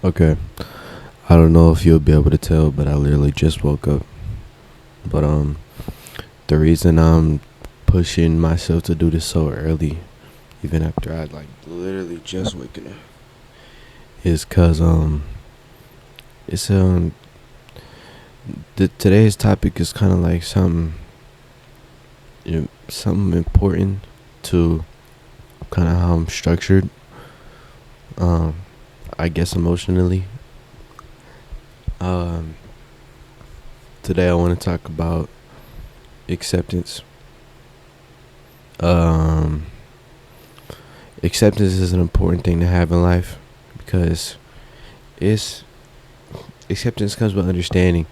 Okay. I don't know if you'll be able to tell, but I literally just woke up. But the reason I'm pushing myself to do this so early, even after I like literally just waking up, is cause it's today's topic is kind of like something important to kind of how I'm structured. Um, I guess emotionally. Um, Today I want to talk about acceptance. Um, Acceptance is an important thing to have in life because it's acceptance comes with understanding,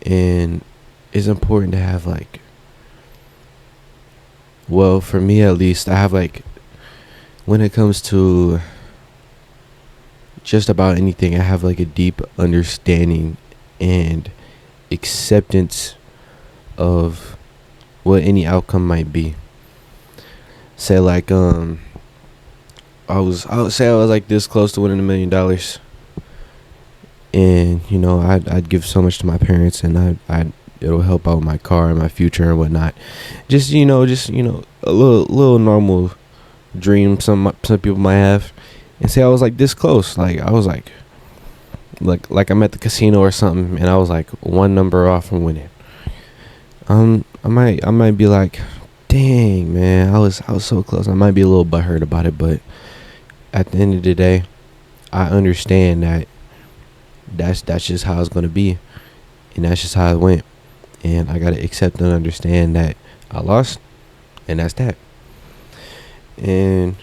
and it's important to have well, for me at least, I have when it comes to just about anything, I have a deep understanding and acceptance of what any outcome might be. Say I would say I was this close to winning $1 million, and I'd give so much to my parents, and I it'll help out my car and my future and whatnot. Just a little normal dream some people might have, and say I was this close. I was like I'm at the casino or something, and I was one number off from winning. I might be like, dang man, I was so close. I might be a little butthurt about it, but at the end of the day, I understand that that's just how it's gonna be, and that's just how it went, and I gotta accept and understand that I lost, and that's that. And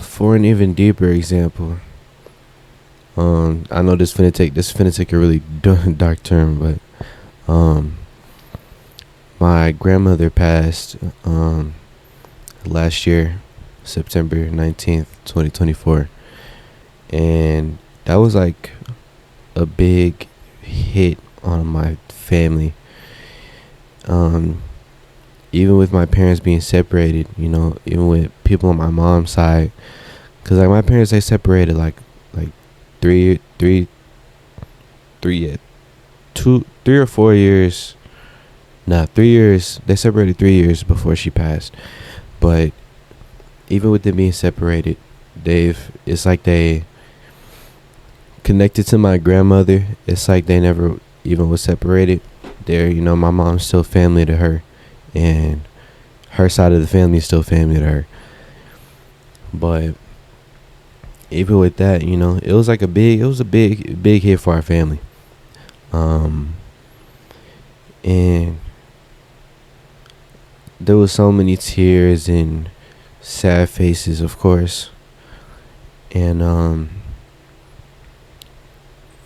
for an even deeper example, I know this finna take a really dark turn, but my grandmother passed last year, September 19th, 2024, and that was a big hit on my family. Even with my parents being separated, even with people on my mom's side, because my parents, they separated like three yeah, 3 or 4 years. Nah, 3 years. They separated 3 years before she passed. But even with them being separated, it's they connected to my grandmother. It's they never even was separated. My mom's still family to her, and her side of the family is still family to her. But even with that, it was a big hit for our family. And there was so many tears and sad faces, of course. And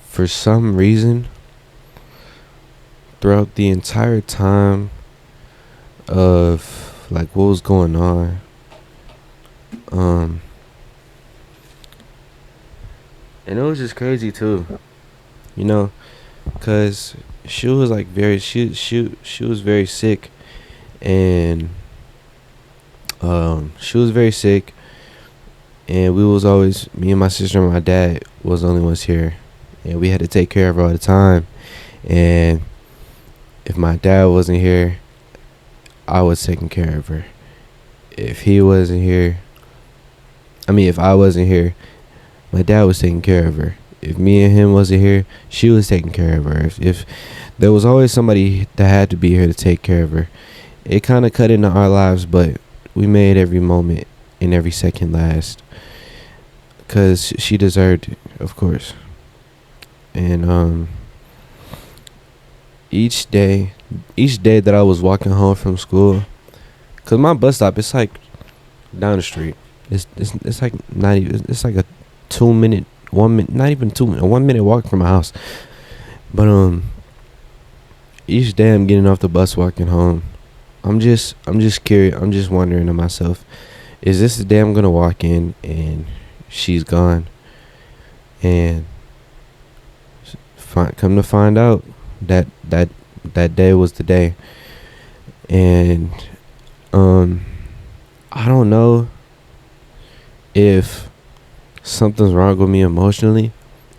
for some reason, throughout the entire time of what was going on, and it was just crazy too, cause she was she was very sick, and she was very sick, and we was always, me and my sister and my dad was the only ones here, and we had to take care of her all the time. And if my dad wasn't here, I was taking care of her. If he wasn't here, if I wasn't here, my dad was taking care of her. If me and him wasn't here, she was taking care of her. If there was always somebody that had to be here to take care of her. It kind of cut into our lives, but we made every moment and every second last, because she deserved it, of course. And each day that I was walking home from school, cause my bus stop, it's down the street. It's not even, it's a 2 minute, 1 minute, not even 2 minute, a 1 minute walk from my house. But each day I'm getting off the bus walking home, I'm just curious. I'm just wondering to myself, is this the day I'm gonna walk in and she's gone? And come to find out that day was the day. And I don't know if something's wrong with me emotionally.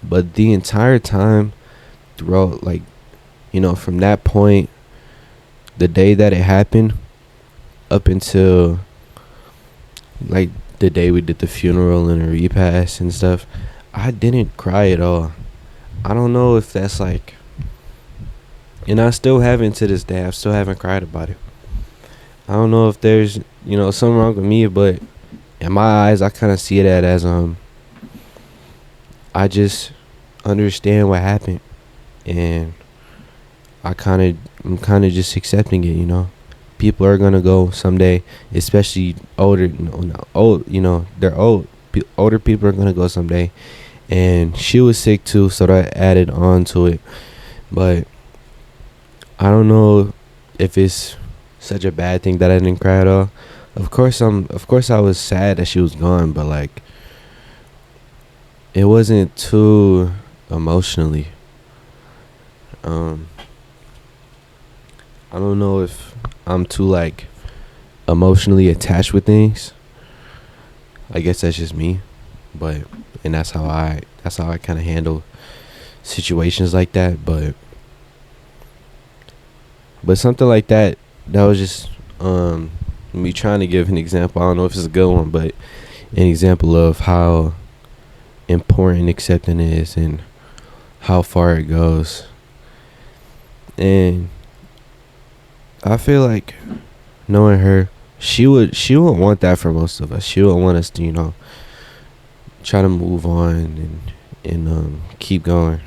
But the entire time throughout, like, from that point, the day that it happened, up until like the day we did the funeral and the repast and stuff, I didn't cry at all. I don't know if that's like, and I still haven't to this day. I still haven't cried about it. I don't know if there's something wrong with me, but in my eyes, I kind of see it as I just understand what happened, and I'm kind of just accepting it. People are gonna go someday, especially older. No, old. They're old. Older people are gonna go someday, and she was sick too, so that added on to it. But I don't know if it's such a bad thing that I didn't cry at all. Of course, I was sad that she was gone, but like, it wasn't too emotionally. I don't know if I'm too like emotionally attached with things. I guess that's just me, but and that's how I kind of handle situations like that. But something like that was just me trying to give an example. I don't know if it's a good one, but an example of how important accepting is and how far it goes. And I feel like knowing her, she would want that for most of us. She would want us to, try to move on and keep going.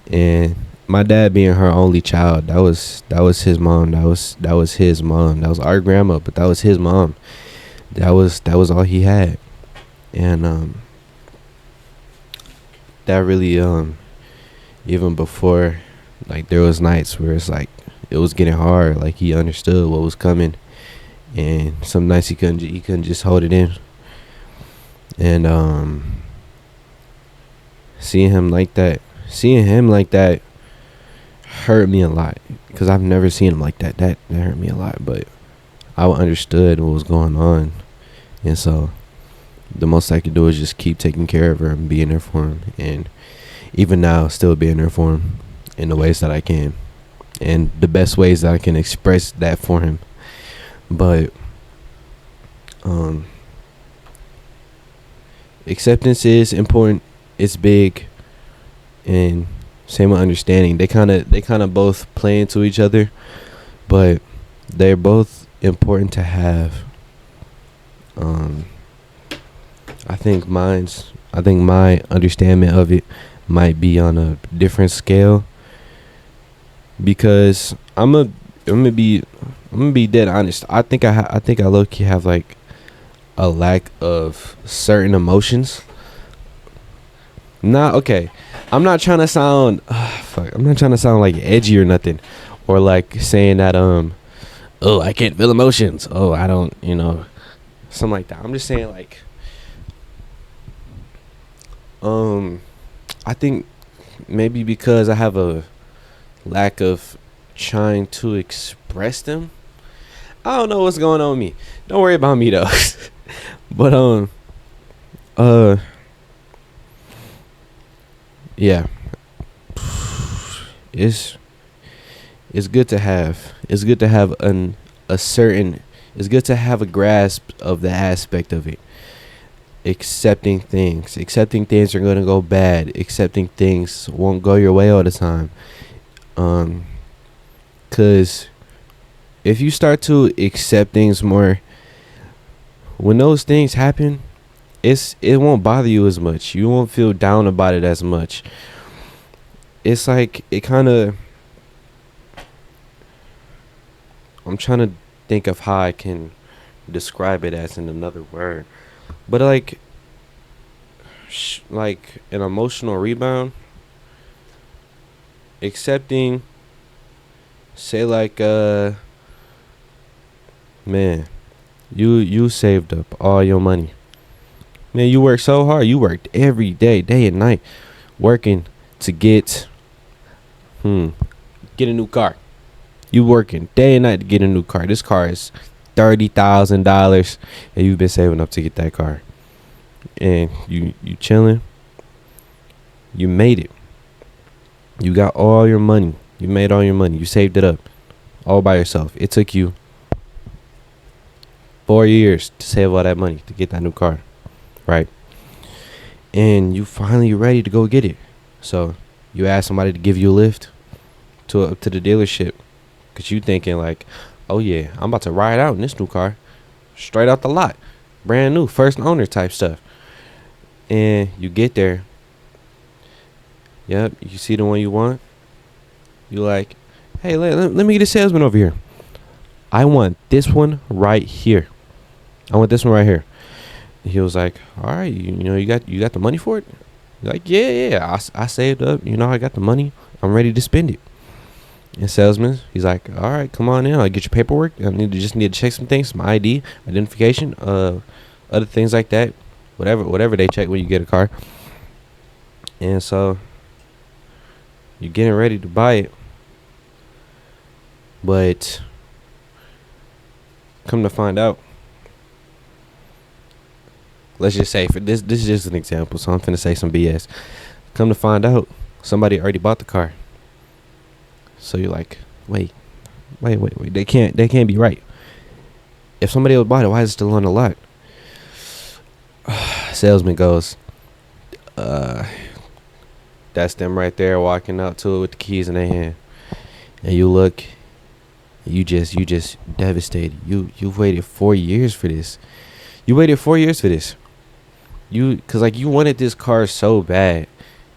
And my dad being her only child, that was his mom. That was his mom. That was our grandma, but that was his mom. That was all he had. And that really even before, like, there was nights where it's like it was getting hard, like he understood what was coming, and some nights he couldn't just hold it in. And seeing him like that hurt me a lot, because I've never seen him like that. That hurt me a lot, but I understood what was going on, and so the most I could do is just keep taking care of her and being there for him, and even now still being there for him in the ways that I can, and the best ways that I can express that for him. But acceptance is important. It's big, and same with understanding. They kind of both play into each other, but they're both important to have. I think my understanding of it might be on a different scale, because I'm gonna be dead honest. I think I low key have like a lack of certain emotions. Not okay. I'm not trying to sound I'm not trying to sound like edgy or nothing, or like saying that oh, I can't feel emotions. Oh, I don't, something like that. I'm just saying, like, I think maybe because I have a lack of trying to express them. I don't know what's going on with me. Don't worry about me though. But yeah, it's good to have. It's good to have it's good to have a grasp of the aspect of it. Accepting things are going to go bad. Accepting things won't go your way all the time. Cause if you start to accept things more, when those things happen, it won't bother you as much. You won't feel down about it as much. It's like it kind of. I'm trying to think of how I can describe it as in another word, but like an emotional rebound. Accepting, say like man, you saved up all your money. Man, you worked so hard. You worked every day, day and night, working to get a new car. You working day and night to get a new car. This car is $30,000, and you've been saving up to get that car. and you chilling. You made it. You got all your money. You made all your money. You saved it up all by yourself. It took you 4 years to save all that money to get that new car, right? And you finally ready to go get it. So you ask somebody to give you a lift to the dealership, cause you thinking like, oh yeah, I'm about to ride out in this new car, straight out the lot, brand new, first owner type stuff. And you get there. Yep, you see the one you want. You like, hey, let me get a salesman over here. I want this one right here. I want this one right here. He was like, all right, you got the money for it? You're like, yeah, I saved up. I got the money. I'm ready to spend it. And salesman, he's like, all right, come on in. I'll get your paperwork. I just need to check some things, some ID, identification, other things like that. Whatever they check when you get a car. And so you're getting ready to buy it. But come to find out, let's just say, for this is just an example, so I'm finna say some BS. Come to find out, somebody already bought the car. So you're like, wait. They can't be right. If somebody else bought it, why is it still on the lot? Salesman goes, that's them right there walking out to it with the keys in their hand. And you look, you just devastated. You've waited 4 years for this. You waited 4 years for this. Cause like you wanted this car so bad.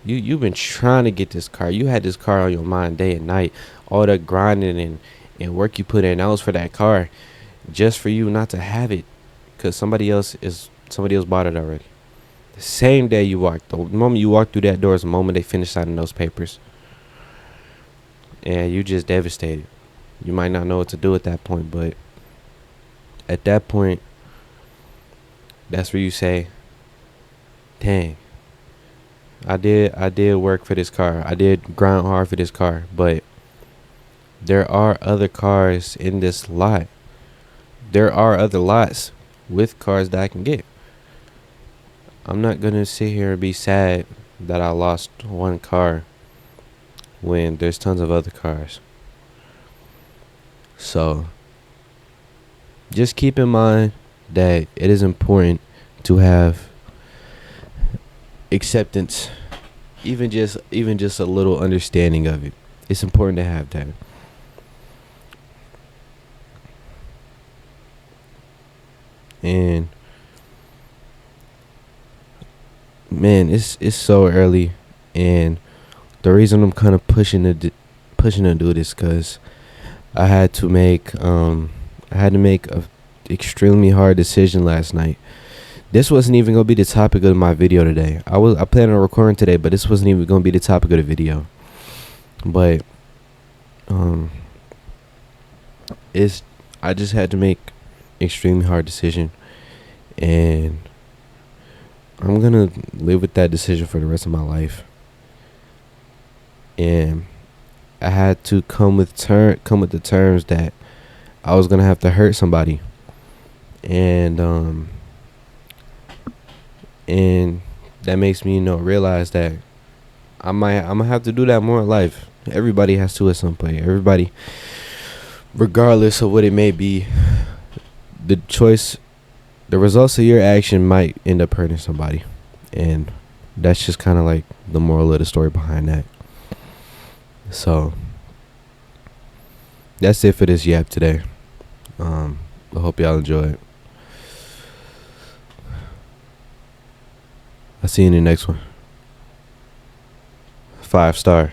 You've been trying to get this car. You had this car on your mind day and night. All the grinding and work you put in, that was for that car, just for you not to have it, cause somebody else bought it already. The same day you walked, the moment you walked through that door is the moment they finish signing those papers, and you just devastated. You might not know what to do at that point, but at that point, that's where you say, dang, I did work for this car. I did grind hard for this car, but there are other cars in this lot. There are other lots with cars that I can get. I'm not going to sit here and be sad that I lost one car when there's tons of other cars. So just keep in mind that it is important to have acceptance, even just a little understanding of it. It's important to have that. And man, it's so early, and the reason I'm kind of pushing to do this, cause I had to make a extremely hard decision last night. This wasn't even gonna be the topic of my video today. I planned on recording today, but this wasn't even gonna be the topic of the video. But I just had to make extremely hard decision, and I'm gonna live with that decision for the rest of my life. And I had to come with the terms that I was gonna have to hurt somebody, and that makes me realize that I'm gonna have to do that more in life. Everybody has to at some point. Everybody, regardless of what it may be, the results of your action might end up hurting somebody, and that's just kind of like the moral of the story behind that. So that's it for this yap today. I hope y'all enjoy it. I'll see you in the next one. 5 star.